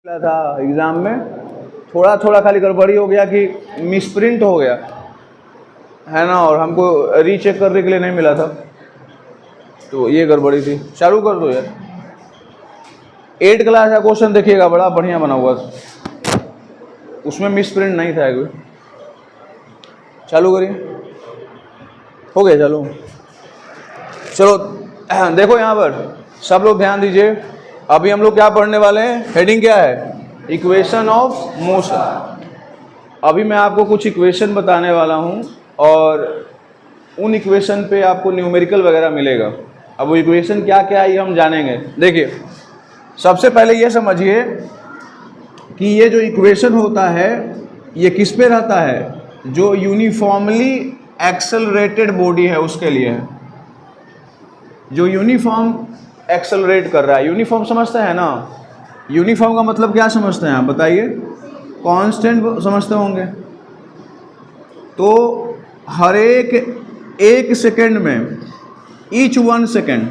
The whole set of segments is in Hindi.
था एग्ज़ाम में, थोड़ा थोड़ा खाली गड़बड़ी हो गया कि मिसप्रिंट हो गया है ना, और हमको रीचेक करने के लिए नहीं मिला था, तो ये गड़बड़ी थी। चालू कर दो यार। 8 क्लास का क्वेश्चन देखिएगा, बड़ा बढ़िया बना हुआ था, उसमें मिसप्रिंट नहीं था कोई। चालू करिए, हो गया। चलो देखो यहाँ पर सब लोग ध्यान दीजिए। अभी हम लोग क्या पढ़ने वाले हैं, हेडिंग क्या है, इक्वेशन ऑफ मोशन। अभी मैं आपको कुछ इक्वेशन बताने वाला हूँ और उन इक्वेशन पे आपको न्यूमेरिकल वगैरह मिलेगा। अब वो इक्वेशन क्या क्या है ये हम जानेंगे। देखिए, सबसे पहले ये समझिए कि ये जो इक्वेशन होता है ये किस पे रहता है, जो यूनिफॉर्मली एक्सेलरेटेड बॉडी है उसके लिए है, जो यूनिफॉर्म एक्सेलरेट कर रहा है। यूनिफॉर्म समझते हैं ना, यूनिफॉर्म का मतलब क्या समझते हैं आप बताइए, कांस्टेंट समझते होंगे। तो हर एक सेकंड में, ईच 1 सेकंड,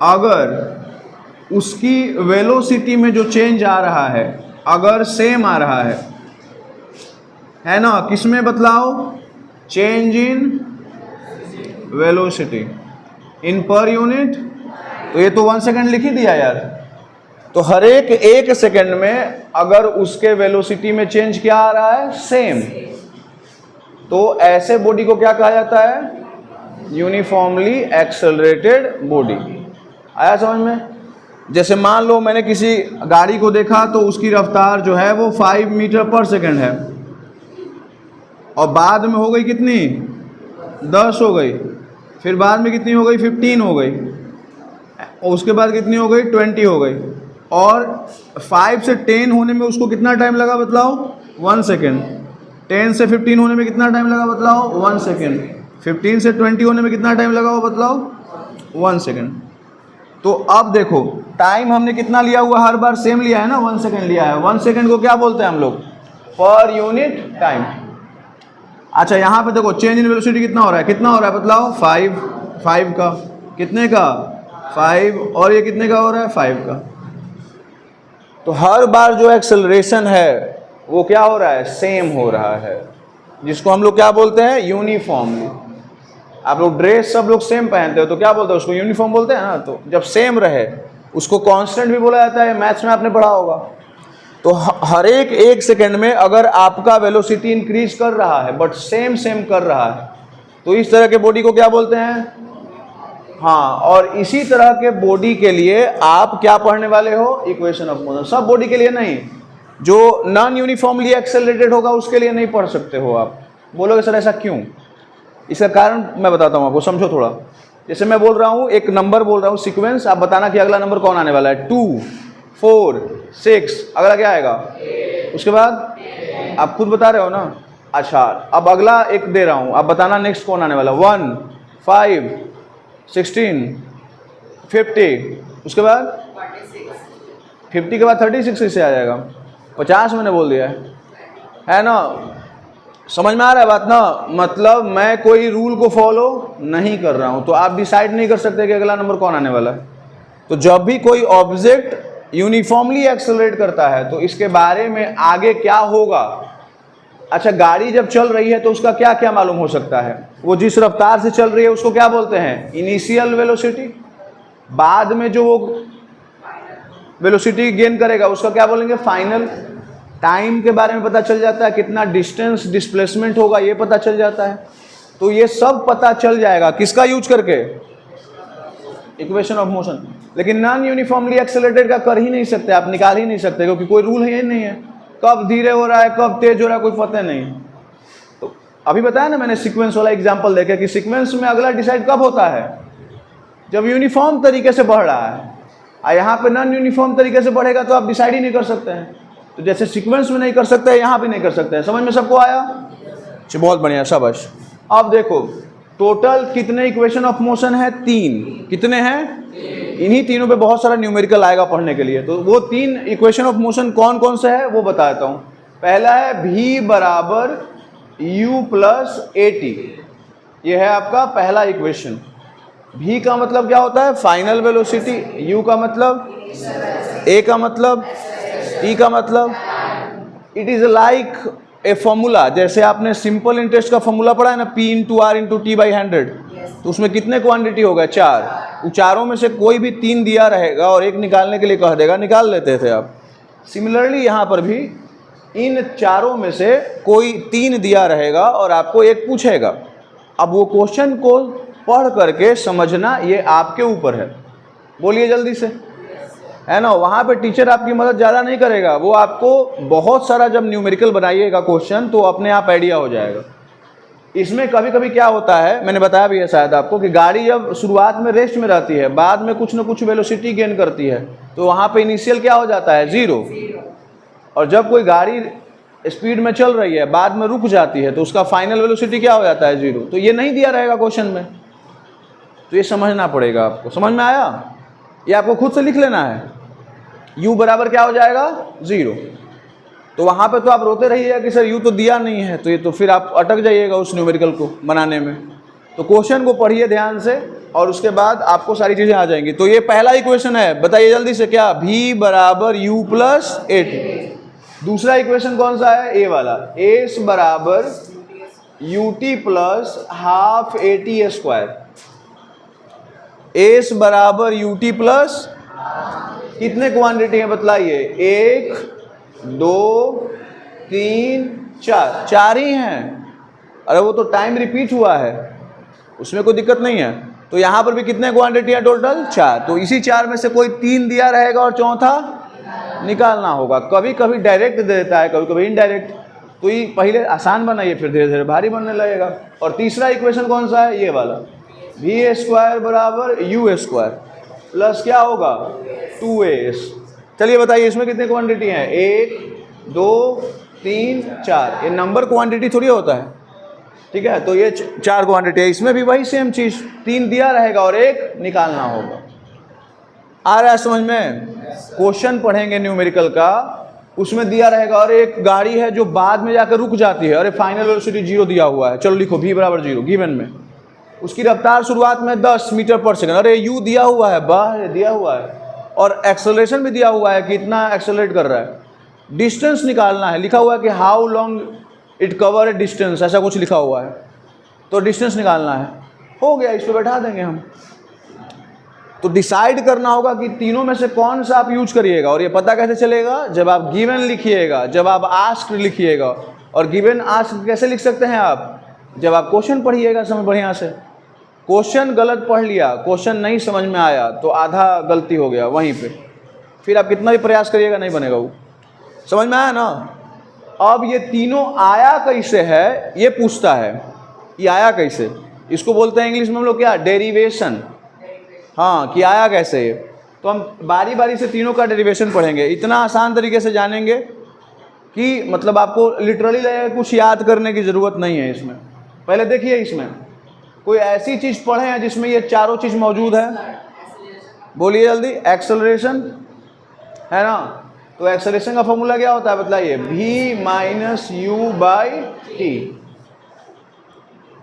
अगर उसकी वेलोसिटी में जो चेंज आ रहा है अगर सेम आ रहा है ना, किसमें बदलाव, change in velocity in per unit. तो ये तो 1 सेकंड लिख ही दिया यार। तो हर एक सेकंड में अगर उसके वेलोसिटी में चेंज क्या आ रहा है, सेम, तो ऐसे बॉडी को क्या कहा जाता है, यूनिफॉर्मली एक्सेलरेटेड बॉडी। आया समझ में। जैसे मान लो मैंने किसी गाड़ी को देखा तो उसकी रफ्तार जो है वो 5 मीटर पर सेकंड है, और बाद में हो गई कितनी, 10 हो गई, फिर बाद में कितनी हो गई, 15 हो गई, और उसके बाद कितनी हो गई, 20 हो गई, और 5 से 10 होने में उसको कितना टाइम लगा बतलाओ, 1 सेकेंड। 10 से 15 होने में कितना टाइम लगा बतलाओ, 1 सेकेंड। 15 से 20 होने में कितना टाइम लगा वो बतलाओ, 1 सेकेंड। तो अब देखो टाइम हमने कितना लिया हुआ, हर बार सेम लिया है ना, 1 सेकेंड लिया है। 1 सेकेंड को क्या बोलते हैं हम लोग, पर यूनिट टाइम। अच्छा यहाँ पे देखो चेंज इन वेलोसिटी कितना हो रहा है, कितना हो रहा है बतलाओ, 5 का, कितने का, 5, और ये कितने का हो रहा है, 5 का। तो हर बार जो एक्सेलरेशन है वो क्या हो रहा है, सेम हो रहा है, जिसको हम लोग क्या बोलते हैं, यूनिफॉर्मली। आप लोग ड्रेस सब लोग सेम पहनते हो तो क्या बोलते हैं, उसको यूनिफॉर्म बोलते हैं ना। तो जब सेम रहे उसको कांस्टेंट भी बोला जाता है, मैथ्स में आपने पढ़ा होगा। तो हर एक सेकंड में अगर आपका वेलोसिटी इंक्रीज कर रहा है बट सेम कर रहा है, तो इस तरह के बॉडी को क्या बोलते हैं, हाँ। और इसी तरह के बॉडी के लिए आप क्या पढ़ने वाले हो, इक्वेशन ऑफ मोशन। सब बॉडी के लिए नहीं, जो नॉन यूनिफॉर्मली एक्सेलरेटेड होगा उसके लिए नहीं पढ़ सकते हो आप। बोलोगे सर ऐसा क्यों, इसका कारण मैं बताता हूँ आपको, समझो थोड़ा। जैसे मैं बोल रहा हूँ, एक नंबर बोल रहा हूँ सीक्वेंस, आप बताना कि अगला नंबर कौन आने वाला है, 2, 4, 6, अगला क्या आएगा, उसके बाद आप खुद बता रहे हो ना। अच्छा अब अगला एक दे रहा हूँ, आप बताना नेक्स्ट कौन आने वाला, 1, 5, 16, 50, उसके बाद 50 के बाद 36 से आ जाएगा, 50 मैंने बोल दिया है ना। समझ में आ रहा है बात ना। मतलब मैं कोई रूल को फॉलो नहीं कर रहा हूं, तो आप डिसाइड नहीं कर सकते कि अगला नंबर कौन आने वाला है। तो जब भी कोई ऑब्जेक्ट यूनिफॉर्मली एक्सेलरेट करता है तो इसके बारे में आगे क्या होगा। अच्छा गाड़ी जब चल रही है तो उसका क्या क्या मालूम हो सकता है, वो जिस रफ्तार से चल रही है उसको क्या बोलते हैं, इनिशियल वेलोसिटी। बाद में जो वो वेलोसिटी गेन करेगा उसका क्या बोलेंगे, फाइनल। टाइम के बारे में पता चल जाता है, कितना डिस्टेंस डिस्प्लेसमेंट होगा ये पता चल जाता है। तो ये सब पता चल जाएगा किसका यूज करके, इक्वेशन ऑफ मोशन। लेकिन नॉन यूनिफॉर्मली एक्सेलरेटेड का कर ही नहीं सकते, आप निकाल ही नहीं सकते, क्योंकि कोई रूल है नहीं है, कब धीरे हो रहा है कब तेज हो रहा है कोई पता नहीं। तो अभी बताया ना मैंने सीक्वेंस वाला एग्जाम्पल देखे कि सीक्वेंस में अगला डिसाइड कब होता है, जब यूनिफॉर्म तरीके से बढ़ रहा है। और यहाँ पे नॉन यूनिफॉर्म तरीके से बढ़ेगा तो आप डिसाइड ही नहीं कर सकते हैं। तो जैसे सीक्वेंस में नहीं कर सकते यहाँ भी नहीं कर सकते हैं। समझ में सबको आया, बहुत बढ़िया, शाबाश। अब देखो टोटल कितने इक्वेशन ऑफ मोशन है, 3। कितने हैं, इन्हीं तीनों पे बहुत सारा न्यूमेरिकल आएगा पढ़ने के लिए। तो वो 3 इक्वेशन ऑफ मोशन कौन कौन से है वो बताता हूँ। पहला है v बराबर u प्लस at, ये है आपका पहला इक्वेशन। v का मतलब क्या होता है, फाइनल वेलोसिटी, u का मतलब, a का मतलब टी का मतलब it is like a formula. जैसे आपने सिंपल इंटरेस्ट का फॉर्मूला पढ़ा है ना, P into R into T by 100, तो उसमें कितने क्वांटिटी होगा? 4। उन चारों में से कोई भी 3 दिया रहेगा और एक निकालने के लिए कह देगा, निकाल लेते थे आप। सिमिलरली यहाँ पर भी इन चारों में से कोई 3 दिया रहेगा और आपको एक पूछेगा। अब वो क्वेश्चन को पढ़ करके समझना ये आपके ऊपर है। बोलिए जल्दी से, है ना। वहाँ पे टीचर आपकी मदद ज़्यादा नहीं करेगा, वो आपको बहुत सारा जब न्यूमेरिकल बनाइएगा क्वेश्चन तो अपने आप आइडिया हो जाएगा। इसमें कभी कभी क्या होता है, मैंने बताया भी है शायद आपको, कि गाड़ी जब शुरुआत में रेस्ट में रहती है, बाद में कुछ ना कुछ वेलोसिटी गेन करती है, तो वहाँ पे इनिशियल क्या हो जाता है? 0। और जब कोई गाड़ी स्पीड में चल रही है, बाद में रुक जाती है, तो उसका फाइनल वेलोसिटी क्या हो जाता है? 0। तो ये नहीं दिया रहेगा क्वेश्चन में, तो ये समझना पड़ेगा आपको। समझ में आया? ये आपको खुद से लिख लेना है। u बराबर क्या हो जाएगा? 0। तो वहाँ पे तो आप रोते रहिएगा कि सर u तो दिया नहीं है, तो ये तो फिर आप अटक जाइएगा उस न्यूमेरिकल को बनाने में। तो क्वेश्चन को पढ़िए ध्यान से और उसके बाद आपको सारी चीज़ें आ जाएंगी। तो ये पहला इक्वेशन है, बताइए जल्दी से, क्या? v बराबर u प्लस at। दूसरा इक्वेशन कौन सा है? a वाला, s बराबर ut plus half at square. s बराबर ut प्लस कितने क्वांटिटी है बतलाइए? 1 2 3 4, 4 ही हैं। अरे वो तो टाइम रिपीट हुआ है, उसमें कोई दिक्कत नहीं है। तो यहाँ पर भी कितने क्वांटिटी है टोटल? 4। तो इसी 4 में से कोई 3 दिया रहेगा और चौथा निकालना होगा। कभी कभी डायरेक्ट दे देता है, कभी कभी इनडायरेक्ट। तो ये पहले आसान बनाइए, फिर धीरे धीरे भारी बनने लगेगा। और तीसरा इक्वेशन कौन सा है? ये वाला, v स्क्वायर बराबर u स्क्वायर प्लस क्या होगा? 2as। चलिए बताइए इसमें कितने क्वांटिटी हैं? 1 2 3 4। ये नंबर क्वांटिटी थोड़ी होता है, ठीक है। तो ये 4 क्वांटिटी है। इसमें भी वही सेम चीज़, 3 दिया रहेगा और 1 निकालना होगा। आ रहा है समझ में? क्वेश्चन पढ़ेंगे न्यूमेरिकल का, उसमें दिया रहेगा और एक गाड़ी है जो बाद में जाकर रुक जाती है। अरे फाइनल वेलोसिटी 0 दिया हुआ है, चलो लिखो v बराबर 0 गिवन में। उसकी रफ्तार शुरुआत में 10 मीटर पर सेकंड। अरे u दिया हुआ है, बाहर दिया हुआ है, और एक्सेलरेशन भी दिया हुआ है, कितना एक्सेलरेट कर रहा है। डिस्टेंस निकालना है, लिखा हुआ है कि how long it cover A distance, ऐसा कुछ लिखा हुआ है। तो डिस्टेंस निकालना है, हो गया, इस पर बैठा देंगे हम। तो डिसाइड करना होगा कि तीनों में से कौन सा आप यूज करिएगा। और ये पता कैसे चलेगा? जब आप गिवन लिखिएगा, जब आप आस्क्ड लिखिएगा। और गिवन आस्क्ड कैसे लिख सकते हैं आप? जब आप क्वेश्चन पढ़िएगा समझ बढ़िया से। क्वेश्चन गलत पढ़ लिया, क्वेश्चन नहीं समझ में आया, तो आधा गलती हो गया वहीं पे। फिर आप कितना भी प्रयास करिएगा नहीं बनेगा वो। समझ में आया ना? अब ये तीनों आया कैसे है ये पूछता है। ये आया कैसे, इसको बोलते हैं इंग्लिश में हम लोग क्या? डेरिवेशन। हाँ, कि आया कैसे ये। तो हम बारी बारी से तीनों का डेरिवेशन पढ़ेंगे, इतना आसान तरीके से जानेंगे कि मतलब आपको लिटरली लगेगा कुछ याद करने की ज़रूरत नहीं है इसमें। पहले देखिए, इसमें कोई ऐसी चीज़ पढ़े हैं जिसमें ये चारों चीज़ मौजूद है? बोलिए जल्दी। एक्सेलरेशन है ना? तो एक्सेलरेशन का फॉर्मूला क्या होता है बतलाइए? v minus u by T.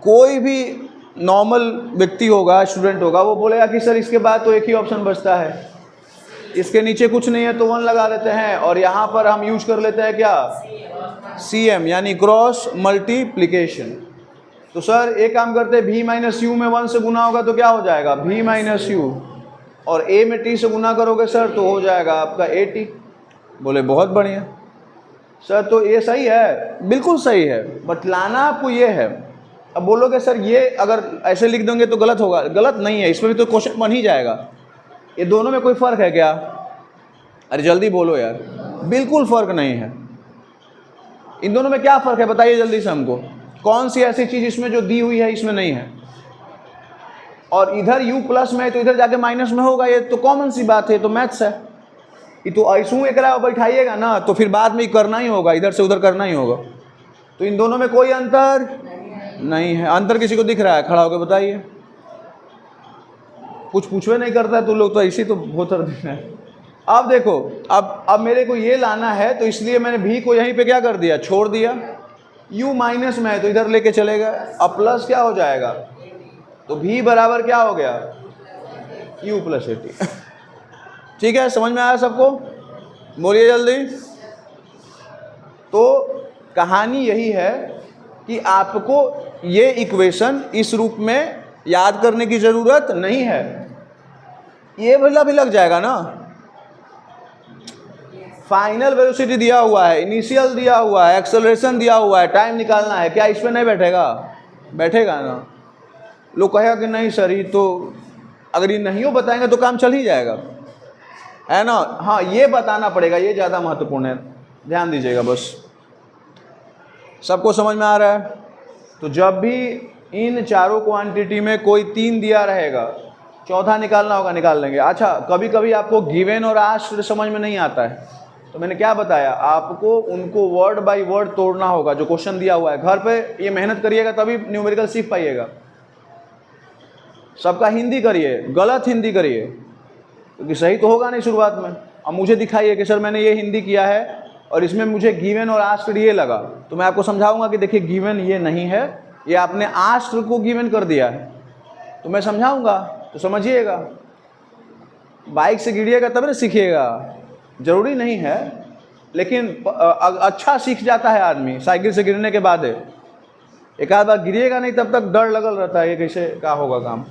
कोई भी नॉर्मल व्यक्ति होगा, स्टूडेंट होगा, वो बोलेगा कि सर इसके बाद तो एक ही ऑप्शन बचता है, इसके नीचे कुछ नहीं है तो 1 लगा लेते हैं, और यहाँ पर हम यूज कर लेते हैं क्या? CM, यानी क्रॉस मल्टीप्लिकेशन। तो सर एक काम करते हैं, v माइनस यू में 1 से गुना होगा तो क्या हो जाएगा? v माइनस यू, और a में t से गुना करोगे सर तो हो जाएगा आपका at। बोले बहुत बढ़िया सर, तो ये सही है? बिल्कुल सही है, बतलाना आपको ये है। अब बोलोगे सर ये अगर ऐसे लिख देंगे तो गलत होगा। गलत नहीं है, इसमें भी तो क्वेश्चन बन ही जाएगा। ये दोनों में कोई फ़र्क है क्या? अरे जल्दी बोलो यार, बिल्कुल फ़र्क नहीं है। इन दोनों में क्या फ़र्क है बताइए जल्दी से हमको। कौन सी ऐसी चीज़ इसमें जो दी हुई है इसमें नहीं है? और इधर u प्लस में है तो इधर जाके माइनस में होगा, ये तो कॉमन सी बात है, तो मैथ्स है। ये तो ऐसू एक बैठाइएगा ना तो फिर बाद में करना ही होगा, इधर से उधर करना ही होगा। तो इन दोनों में कोई अंतर नहीं है। अंतर किसी को दिख रहा है? खड़ा होकर बताइए। कुछ पूछवे नहीं करता है तो लोग तो ऐसे तो बहुत है। अब देखो, अब मेरे को ये लाना है तो इसलिए मैंने v को यहीं पे क्या कर दिया? छोड़ दिया। u माइनस में है तो इधर लेके चलेगा, अब प्लस क्या हो जाएगा? तो v बराबर क्या हो गया? u plus 80। ठीक है, समझ में आया सबको? बोलिए जल्दी। तो कहानी यही है कि आपको ये इक्वेशन इस रूप में याद करने की ज़रूरत नहीं है, ये वाला भी लग जाएगा ना। फाइनल वेलोसिटी दिया हुआ है, इनिशियल दिया हुआ है, एक्सेलरेशन दिया हुआ है, टाइम निकालना है, क्या इस पे नहीं बैठेगा? बैठेगा ना। लोग कहेगा कि नहीं सर ये तो, अगर ये नहीं हो बताएंगे तो काम चल ही जाएगा, है ना। हाँ, ये बताना पड़ेगा, ये ज़्यादा महत्वपूर्ण है, ध्यान दीजिएगा बस। सबको समझ में आ रहा है? तो जब भी इन चारों क्वांटिटी में कोई 3 दिया रहेगा, चौथा निकालना होगा, निकाल लेंगे। अच्छा, कभी कभी आपको गिवन और आस्क्ड समझ में नहीं आता है, तो मैंने क्या बताया आपको, उनको वर्ड बाय वर्ड तोड़ना होगा। जो क्वेश्चन दिया हुआ है घर पे ये मेहनत करिएगा तभी न्यूमेरिकल सीख पाइएगा। सबका हिंदी करिए, गलत हिंदी करिए, क्योंकि सही तो होगा नहीं शुरुआत में। अब मुझे दिखाइए कि सर मैंने ये हिंदी किया है और इसमें मुझे गिवन और आस्क्ड ये लगा, तो मैं आपको समझाऊंगा कि देखिए गिवन ये नहीं है, ये आपने आस्क्ड को गिवन कर दिया है, तो मैं समझाऊंगा, तो समझिएगा। बाइक से गिरिएगा तब ना सीखिएगा, जरूरी नहीं है, लेकिन अच्छा सीख जाता है आदमी साइकिल से गिरने के बाद। एक आध बार गिरिएगा नहीं तब तक डर लगल रहता है ये कैसे क्या होगा काम।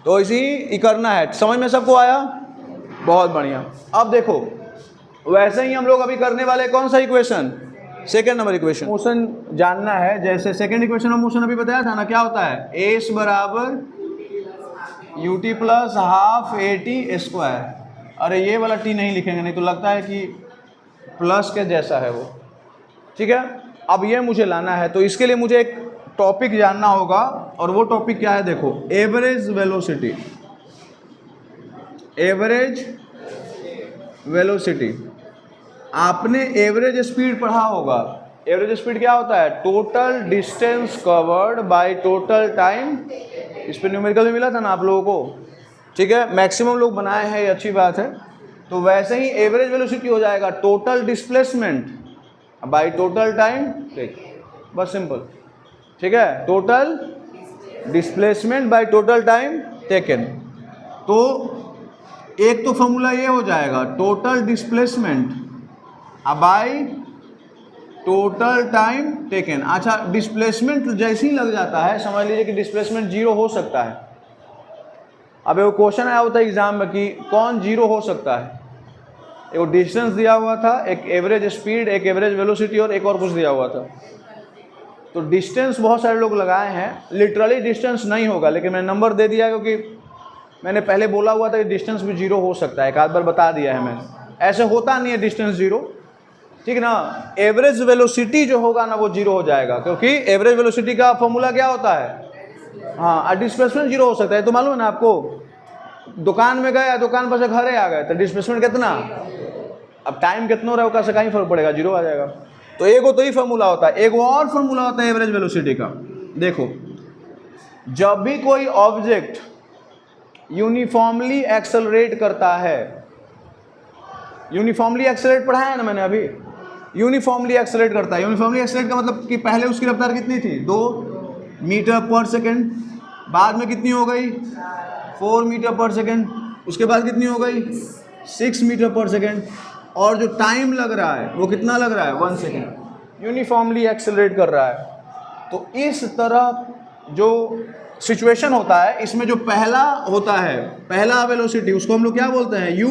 तो इसी ही करना है। समझ में सबको आया? बहुत बढ़िया। अब देखो वैसे ही हम लोग अभी करने वाले कौन सा equation, second number equation. Motion जानना है, जैसे सेकेंड इक्वेशन ऑफ मोशन अभी बताया था ना, क्या होता है, एस बराबर ut plus half at square. अरे ये वाला टी नहीं लिखेंगे, नहीं तो लगता है कि प्लस के जैसा है वो, ठीक है। अब ये मुझे लाना है, तो इसके लिए मुझे एक टॉपिक जानना होगा, और वो टॉपिक क्या है, देखो एवरेज वेलोसिटी। एवरेज वेलोसिटी, आपने एवरेज स्पीड पढ़ा होगा। एवरेज स्पीड क्या होता है, total distance covered by total time. इस पर न्यूमेरिकल में मिला था ना आप लोगों को, ठीक है। मैक्सिमम लोग बनाए हैं, ये अच्छी बात है। तो वैसे ही एवरेज वेलोसिटी हो जाएगा total displacement by total time, ठीक, बस सिंपल, ठीक है। Total displacement by total time taken. तो एक तो फॉर्मूला ये हो जाएगा total displacement by total time taken. अच्छा, डिस्प्लेसमेंट जैसे ही लग जाता है समझ लीजिए कि डिस्प्लेसमेंट 0 हो सकता है। अब एक क्वेश्चन आया होता है एग्जाम में कि कौन 0 हो सकता है। एक डिस्टेंस दिया हुआ था, एक एवरेज स्पीड, एक एवरेज वेलोसिटी और एक और कुछ दिया हुआ था। तो डिस्टेंस बहुत सारे लोग लगाए हैं, लिटरली डिस्टेंस नहीं होगा, लेकिन मैंने नंबर दे दिया क्योंकि मैंने पहले बोला हुआ था कि डिस्टेंस भी 0 हो सकता है, एक आध बार बता दिया है मैंने। ऐसे होता नहीं है डिस्टेंस 0, ठीक ना। एवरेज वेलोसिटी जो होगा ना वो 0 हो जाएगा, क्योंकि एवरेज वेलोसिटी का फॉर्मूला क्या होता है, हाँ, डिस्प्लेसमेंट 0 हो सकता है। तो मालूम है ना आपको, दुकान में गए, दुकान पर से घरे आ गए, तो डिस्प्लेसमेंट कितना, अब टाइम कितना रहा उसका कहीं फर्क पड़ेगा, 0 आ जाएगा। तो एक तो ही फॉर्मूला होता है। एक और फॉर्मूला होता है एवरेज वेलोसिटी का। देखो, जब भी कोई ऑब्जेक्ट यूनिफॉर्मली एक्सेलरेट करता है, यूनिफॉर्मली एक्सेलरेट पढ़ाया है ना मैंने अभी, यूनिफॉर्मली एक्सेलरेट करता है। यूनिफॉर्मली एक्सेलरेट का मतलब कि पहले उसकी रफ्तार कितनी थी, 2 मीटर पर सेकेंड, बाद में कितनी हो गई, 4 मीटर पर सेकेंड, उसके बाद कितनी हो गई, 6 मीटर पर सेकेंड, और जो टाइम लग रहा है वो कितना लग रहा है, 1 सेकेंड। यूनिफॉर्मली एक्सेलरेट कर रहा है। तो इस तरह जो सिचुएशन होता है, इसमें जो पहला होता है, पहला वेलोसिटी, उसको हम लोग क्या बोलते हैं, यू।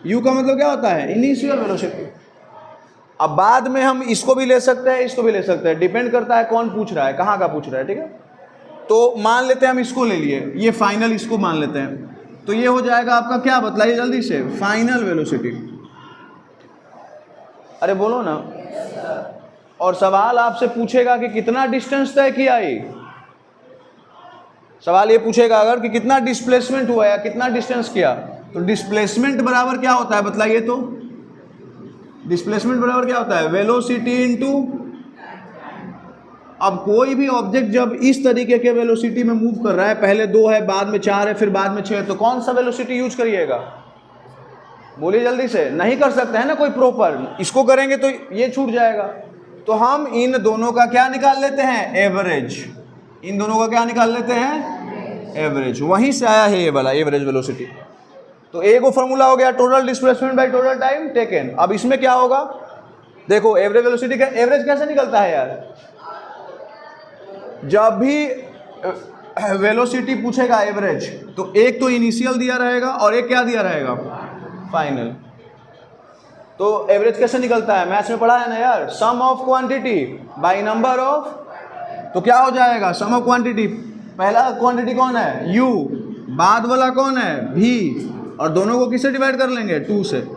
यू का मतलब क्या होता है, इनिशियल वेलोसिटी। अब बाद में हम इसको भी ले सकते हैं, इसको भी ले सकते हैं, डिपेंड करता है कौन पूछ रहा है, कहाँ का पूछ रहा है, ठीक है। तो मान लेते हैं हम इसको ले लिए, ये फाइनल, इसको मान लेते हैं। तो ये हो जाएगा आपका क्या, बतलाइए जल्दी से, फाइनल वेलोसिटी। अरे बोलो ना। और सवाल आपसे पूछेगा कि कितना डिस्टेंस तय किया, ये सवाल ये पूछेगा अगर कि कितना डिस्प्लेसमेंट हुआ या कितना डिस्टेंस किया, तो डिस्प्लेसमेंट बराबर क्या होता है, बतलाइए तो। डिस्प्लेसमेंट बराबर क्या होता है, वेलोसिटी इनटू। अब कोई भी ऑब्जेक्ट जब इस तरीके के वेलोसिटी में मूव कर रहा है, पहले 2 है, बाद में 4 है, फिर बाद में 6 है, तो कौन सा वेलोसिटी यूज करिएगा, बोलिए जल्दी से। नहीं कर सकते हैं ना कोई प्रॉपर, इसको करेंगे तो ये छूट जाएगा। तो हम इन दोनों का क्या निकाल लेते हैं, एवरेज। इन दोनों का क्या निकाल लेते हैं, एवरेज। वहीं से आया है ये वाला एवरेज वेलोसिटी। तो एक वो फॉर्मूला हो गया total displacement by total time taken. अब इसमें क्या होगा, देखो एवरेज वेलोसिटी का एवरेज कैसे निकलता है यार? जब भी वेलोसिटी पूछेगा एवरेज, तो एक तो इनिशियल दिया रहेगा और एक क्या दिया रहेगा? फाइनल। तो एवरेज कैसे निकलता है? मैथ्स में पढ़ा है ना यार, sum of quantity by number of. तो क्या हो जाएगा? सम ऑफ क्वांटिटी, पहला क्वांटिटी कौन है? u, बाद वाला कौन है? v, और दोनों को किससे डिवाइड कर लेंगे? 2 से।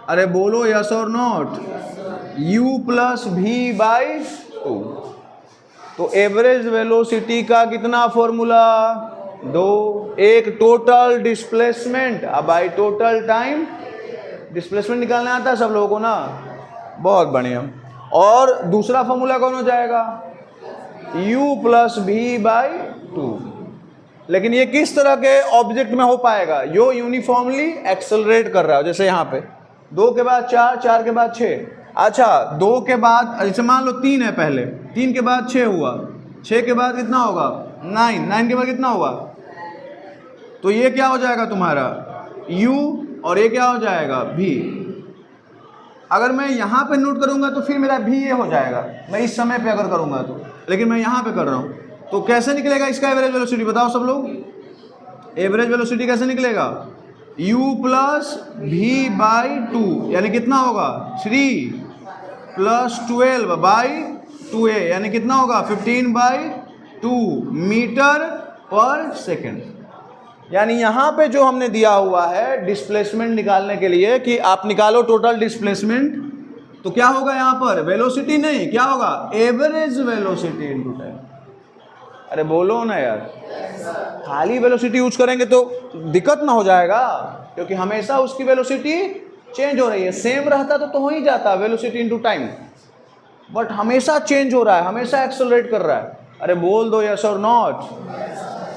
अरे बोलो यस और not? u plus v by 2। तो एवरेज वेलोसिटी का कितना फॉर्मूला? 2, एक total displacement by total time. Displacement निकालना आता है सब लोगों को ना? बहुत बढ़िया। और दूसरा फॉर्मूला कौन हो जाएगा? u plus v by 2। लेकिन ये किस तरह के ऑब्जेक्ट में हो पाएगा? जो यूनिफॉर्मली एक्सेलरेट कर रहा है, जैसे यहाँ पे 2 के बाद 4, 4 के बाद 6। अच्छा 2 के बाद, जैसे मान लो 3 है पहले, 3 के बाद 6 हुआ, 6 के बाद कितना होगा? 9, 9 के बाद कितना होगा? तो ये क्या हो जाएगा तुम्हारा? u, और ये क्या हो जाएगा? v। अगर मैं यहाँ पे नोट करूँगा तो फिर मेरा v ये हो जाएगा, मैं इस समय पे अगर करूँगा तो, लेकिन मैं यहाँ पे कर रहा हूँ। तो कैसे निकलेगा इसका एवरेज वेलोसिटी? बताओ सब लोग, एवरेज वेलोसिटी कैसे निकलेगा? u प्लस वी बाई 2, यानी कितना होगा? 3 प्लस 12 बाई 2a, यानी कितना होगा? 15 बाई 2 मीटर पर सेकेंड। यानी यहाँ पे जो हमने दिया हुआ है डिस्प्लेसमेंट निकालने के लिए कि आप निकालो टोटल डिस्प्लेसमेंट, तो क्या होगा यहाँ पर? वेलोसिटी नहीं, क्या होगा? Average velocity into time. अरे बोलो ना यार, खाली वेलोसिटी यूज करेंगे तो दिक्कत ना हो जाएगा, क्योंकि हमेशा उसकी वेलोसिटी चेंज हो रही है। सेम रहता तो हो ही जाता वेलोसिटी इनटू टाइम, बट हमेशा चेंज हो रहा है, हमेशा एक्सेलरेट कर रहा है। अरे बोल दो यस और नॉट।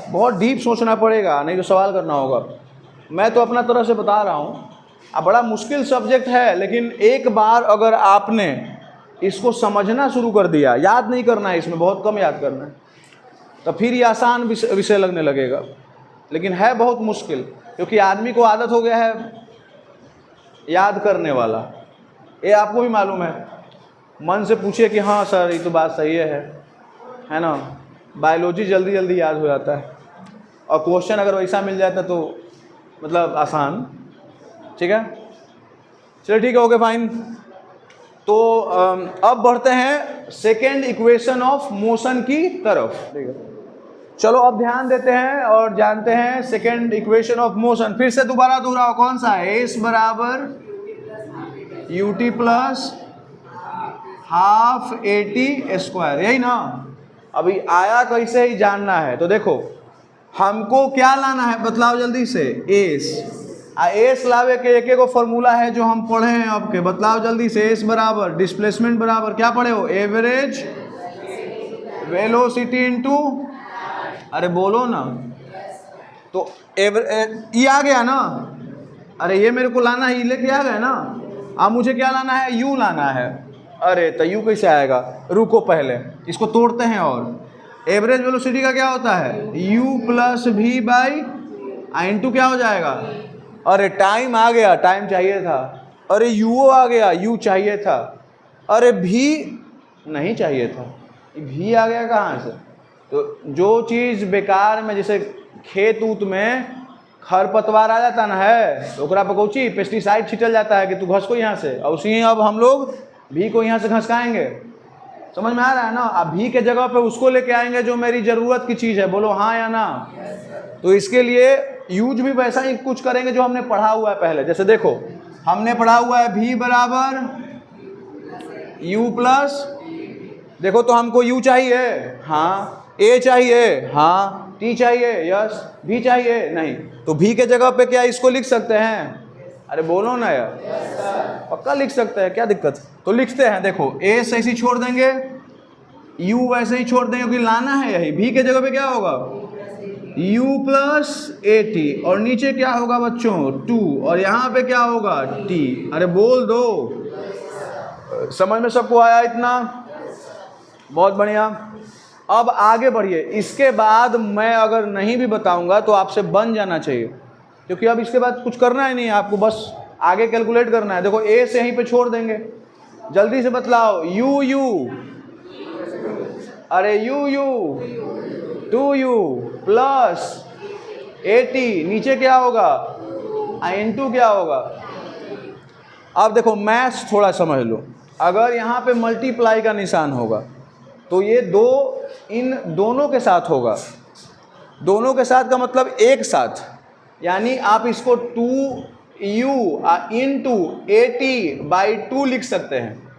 बहुत डीप सोचना पड़ेगा, नहीं तो सवाल करना होगा। मैं तो अपना तरह से बता रहा हूँ। अब बड़ा मुश्किल सब्जेक्ट है, लेकिन एक बार अगर आपने इसको समझना शुरू कर दिया, याद नहीं करना है, इसमें बहुत कम याद करना है, तो फिर ये आसान विषय लगने लगेगा। लेकिन है बहुत मुश्किल, क्योंकि आदमी को आदत हो गया है याद करने वाला। ये आपको भी मालूम है। मन से पूछिए कि हाँ सर ये तो बात सही है ना। बायोलॉजी जल्दी जल्दी याद हो जाता है, और क्वेश्चन अगर वैसा मिल जाता तो मतलब आसान। ठीक है, चलिए ठीक है, ओके फाइन। तो अब बढ़ते हैं सेकेंड इक्वेशन ऑफ मोशन की तरफ। ठीक है, चलो अब ध्यान देते हैं और जानते हैं सेकेंड इक्वेशन ऑफ मोशन। फिर से दोबारा दोहराओ, कौन सा है? एस बराबर ut plus half AT square, यही ना। अभी आया कैसे ही जानना है। तो देखो हमको क्या लाना है, बतलाओ जल्दी से। एस लावे के एक एक फॉर्मूला है जो हम पढ़े हैं आपके, बतलाओ जल्दी से। एस बराबर डिस्प्लेसमेंट बराबर क्या पढ़े हो? एवरेज वेलोसिटी इनटू, अरे बोलो ना। तो ये आ गया ना। अरे ये मेरे को लाना है, ये लेके आ गया ना। अब मुझे क्या लाना है? यू लाना है। अरे तो यू कैसे आएगा? रुको पहले इसको तोड़ते हैं। और एवरेज वेलोसिटी का क्या होता है? U plus v by into क्या हो जाएगा? अरे टाइम आ गया, टाइम चाहिए था। अरे यू आ गया, यू चाहिए था। अरे भी नहीं चाहिए था, भी आ गया कहाँ से? तो जो चीज़ बेकार में, जैसे खेत ऊत में खरपतवार आ जाता ना है, तो ओकरा पर कौची पेस्टिसाइड छिटल जाता है कि तू घस को यहाँ से, और उसी अब हम लोग भी को यहाँ से घसकाएंगे। समझ में आ रहा है ना? अब भी के जगह पे उसको लेके आएंगे जो मेरी ज़रूरत की चीज़ है। बोलो हाँ या ना। तो इसके लिए यूज भी वैसा ही कुछ करेंगे जो हमने पढ़ा हुआ है पहले। जैसे देखो हमने पढ़ा हुआ है भी बराबर यू प्लस, देखो तो हमको यू चाहिए, हाँ, ए चाहिए, हाँ, टी चाहिए, यस, भी चाहिए, नहीं। तो भी के जगह पे क्या इसको लिख सकते हैं? अरे बोलो ना यार, पक्का लिख सकते हैं, क्या दिक्कत? तो लिखते हैं। देखो ए ऐसे ही छोड़ देंगे, यू वैसे ही छोड़ देंगे, क्योंकि लाना है यही। भी के जगह पे क्या होगा? u प्लस AT, और नीचे क्या होगा बच्चों? 2, और यहाँ पे क्या होगा? t। अरे बोल दो, समझ में सबको आया इतना? बहुत बढ़िया। अब आगे बढ़िए। इसके बाद मैं अगर नहीं भी बताऊंगा तो आपसे बन जाना चाहिए, क्योंकि अब इसके बाद कुछ करना ही नहीं है आपको, बस आगे कैलकुलेट करना है। देखो ए से यहीं पे छोड़ देंगे, जल्दी से बतलाओ। यू यू, अरे यू यू, 2u प्लस 80, नीचे क्या होगा, इनटू क्या होगा। अब देखो मैथ्स थोड़ा समझ लो, अगर यहाँ पे मल्टीप्लाई का निशान होगा तो ये दो इन दोनों के साथ होगा। दोनों के साथ का मतलब एक साथ, यानी आप इसको 2u इंटू 80/2 लिख सकते हैं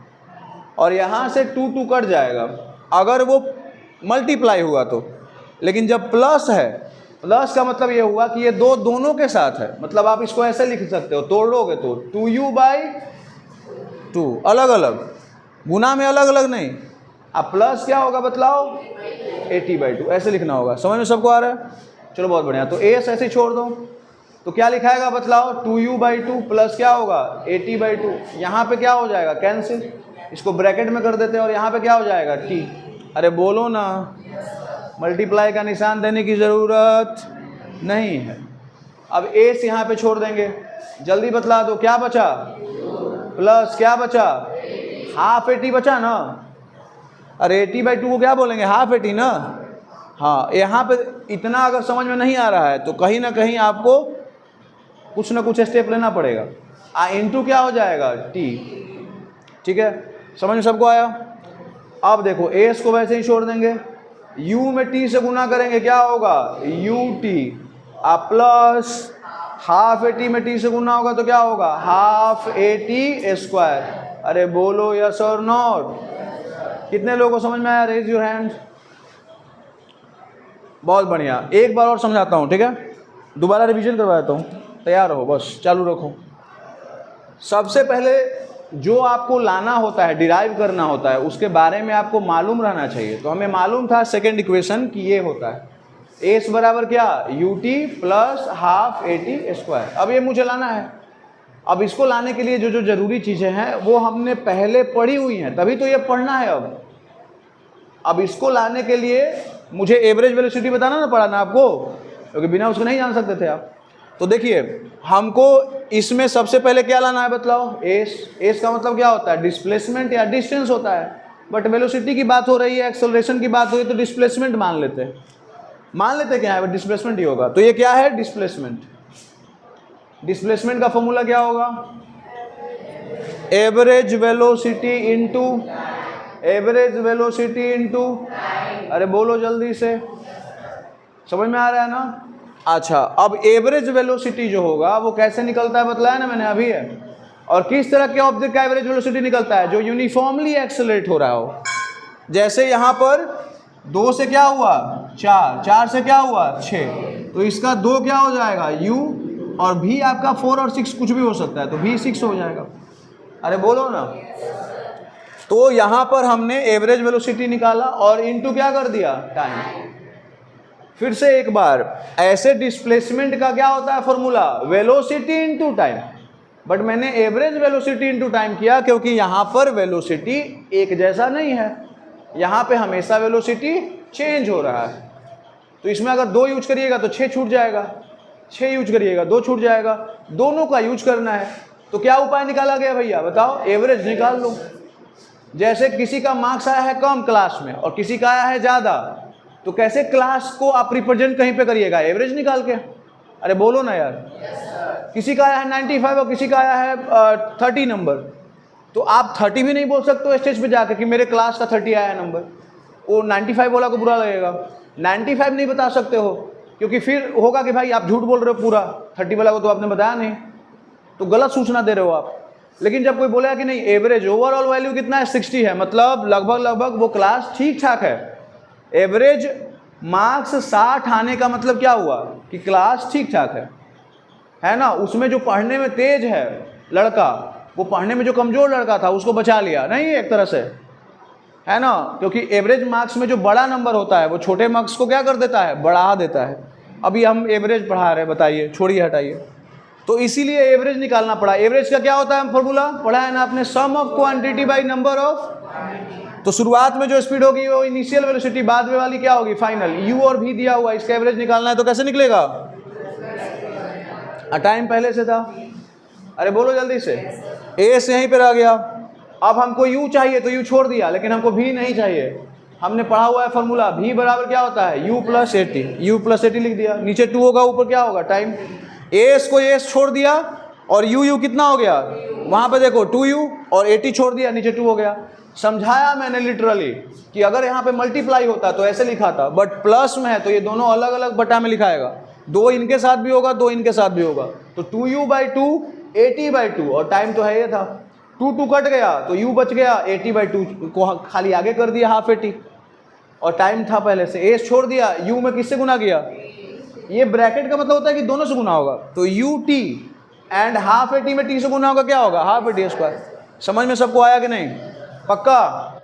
और यहाँ से 2 कट जाएगा अगर वो मल्टीप्लाई हुआ तो। लेकिन जब प्लस है, प्लस का मतलब ये हुआ कि ये दोनों के साथ है, मतलब आप इसको ऐसे लिख सकते हो, तोड़ लोगे तो 2u/2 अलग अलग, गुना में अलग अलग नहीं। अब प्लस क्या होगा बतलाओ, 80/2 ऐसे लिखना होगा। समझ में सबको आ रहा है? चलो बहुत बढ़िया। तो एस ऐसे छोड़ दो तो क्या लिखाएगा बतलाओ, 2u/2 प्लस क्या होगा 80/2। यहाँ पे क्या हो जाएगा, कैंसिल, इसको ब्रैकेट में कर देते हैं और यहाँ पे क्या हो जाएगा t। अरे बोलो ना, मल्टीप्लाई का निशान देने की ज़रूरत नहीं है। अब एस यहाँ पे छोड़ देंगे, जल्दी बतला दो क्या बचा, प्लस क्या बचा, हाफ 80 बचा ना। अरे 80/2 को क्या बोलेंगे, हाफ 80 ना। हाँ, यहाँ पे इतना अगर समझ में नहीं आ रहा है तो कहीं ना कहीं आपको कुछ ना कुछ स्टेप लेना पड़ेगा। इंटू क्या हो जाएगा t। ठीक है, समझ में सबको आया? अब देखो एस को वैसे ही छोड़ देंगे, u में t से गुना करेंगे क्या होगा ut, प्लस हाफ 80 में t से गुना होगा तो क्या होगा हाफ 80²। अरे बोलो यस और नॉट। कितने लोगों को समझ में आया, रेज योर हैंड। बहुत बढ़िया, एक बार और समझाता हूँ, ठीक है, दोबारा रिवीजन करवाता हूँ, तैयार रहो, बस चालू रखो। सबसे पहले जो आपको लाना होता है, डिराइव करना होता है, उसके बारे में आपको मालूम रहना चाहिए। तो हमें मालूम था सेकेंड इक्वेशन कि ये होता है एस बराबर क्या, ut प्लस हाफ 80²। अब ये मुझे लाना है। अब इसको लाने के लिए जो जो जरूरी चीज़ें हैं वो हमने पहले पढ़ी हुई हैं, तभी तो ये पढ़ना है। अब इसको लाने के लिए मुझे एवरेज वेलोसिटी बताना ना पड़ा ना आपको, क्योंकि बिना उसको नहीं जान सकते थे आप। तो देखिए हमको इसमें सबसे पहले क्या लाना है बतलाओ, एस। एस का मतलब क्या होता है, डिस्प्लेसमेंट या डिस्टेंस होता है। बट वेलोसिटी की बात हो रही है, एक्सेलरेशन की बात हो रही है, तो डिस्प्लेसमेंट मान लेते हैं। मान लेते क्या है, डिस्प्लेसमेंट ही होगा। तो ये क्या है, डिस्प्लेसमेंट। डिस्प्लेसमेंट का फॉर्मूला क्या होगा, average velocity into average velocity into, अरे बोलो जल्दी से, समझ में आ रहा है ना। अच्छा, अब एवरेज वेलोसिटी जो होगा वो कैसे निकलता है बताया ना मैंने अभी है। और किस तरह के ऑब्जेक्ट का एवरेज वेलोसिटी निकलता है, जो यूनिफॉर्मली एक्सेलरेट हो रहा हो। जैसे यहाँ पर 2 से क्या हुआ 4, 4 से क्या हुआ 6, तो इसका 2 क्या हो जाएगा u, और v आपका 4 और 6 कुछ भी हो सकता है, तो v 6 हो जाएगा। अरे बोलो ना। तो यहाँ पर हमने एवरेज वेलोसिटी निकाला और इनटू क्या कर दिया, टाइम। फिर से एक बार, ऐसे डिस्प्लेसमेंट का क्या होता है formula, velocity into time. But मैंने एवरेज वेलोसिटी इनटू टाइम किया क्योंकि यहाँ पर वेलोसिटी एक जैसा नहीं है, यहाँ पे हमेशा वेलोसिटी चेंज हो रहा है। तो इसमें अगर 2 यूज करिएगा तो 6 छूट जाएगा, 6 यूज करिएगा 2 छूट जाएगा, दोनों का यूज करना है। तो क्या उपाय निकाला गया भैया बताओ, एवरेज निकाल लो। जैसे किसी का मार्क्स आया है कम क्लास में और किसी का आया है ज़्यादा, तो कैसे क्लास को आप रिप्रेजेंट कहीं पे करिएगा, एवरेज निकाल के। अरे बोलो ना यार। किसी का आया है 95 और किसी का आया है 30 नंबर, तो आप 30 भी नहीं बोल सकते हो स्टेज पे जाकर कि मेरे क्लास का 30 आया नंबर, वो 95 वाला को बुरा लगेगा। 95 नहीं बता सकते हो क्योंकि फिर होगा कि भाई आप झूठ बोल रहे हो, पूरा 30 वाला को तो आपने बताया नहीं, तो गलत सूचना दे रहे हो आप। लेकिन जब कोई बोलेगा कि नहीं एवरेज ओवरऑल वैल्यू कितना है 60 है, मतलब लगभग वो क्लास ठीक ठाक है। एवरेज मार्क्स 60 आने का मतलब क्या हुआ कि क्लास ठीक ठाक है ना। उसमें जो पढ़ने में तेज है लड़का, वो पढ़ने में जो कमजोर लड़का था उसको बचा लिया नहीं एक तरह से, है ना। क्योंकि एवरेज मार्क्स में जो बड़ा नंबर होता है वो छोटे मार्क्स को क्या कर देता है, बढ़ा देता है। अभी हम एवरेज पढ़ा रहे हैं, बताइए, छोड़िए हटाइए। तो इसीलिए एवरेज निकालना पड़ा। एवरेज का क्या होता है फॉर्मूला पढ़ा है ना आपने, sum of quantity by number of. तो शुरुआत में जो स्पीड होगी वो इनिशियल वेलोसिटी, बाद में वाली क्या होगी फाइनल। u और v दिया हुआ, इसका एवरेज निकालना है तो कैसे निकलेगा, टाइम पहले से था। अरे बोलो जल्दी से, एस यहीं पर आ गया, अब हमको u चाहिए तो u छोड़ दिया, लेकिन हमको v नहीं चाहिए। हमने पढ़ा हुआ है फॉर्मूला, v बराबर क्या होता है, u plus eighty, u plus eighty लिख दिया। नीचे 2 होगा, ऊपर क्या होगा, टाइम। एस को एस छोड़ दिया और u कितना हो गया, वहां पे देखो 2u, और 80 छोड़ दिया, नीचे 2 हो गया। समझाया मैंने लिटरली कि अगर यहाँ पे मल्टीप्लाई होता तो ऐसे लिखा था, बट प्लस में है तो ये दोनों अलग अलग बटा में लिखाएगा। 2 इनके साथ भी होगा, 2 इनके साथ भी होगा, तो 2u/2 80/2, और टाइम तो है ये था। 2 कट गया तो u बच गया, 80/2 को खाली आगे कर दिया हाफ 80, और टाइम था पहले से। एस छोड़ दिया, u में किससे गुना किया, ये ब्रैकेट का मतलब होता है कि दोनों से गुना होगा, तो ut एंड हाफ 80 में t से गुना होगा, क्या होगा, हाफ 80 स्क्वायर। समझ में सबको आया कि नहीं, पक्का।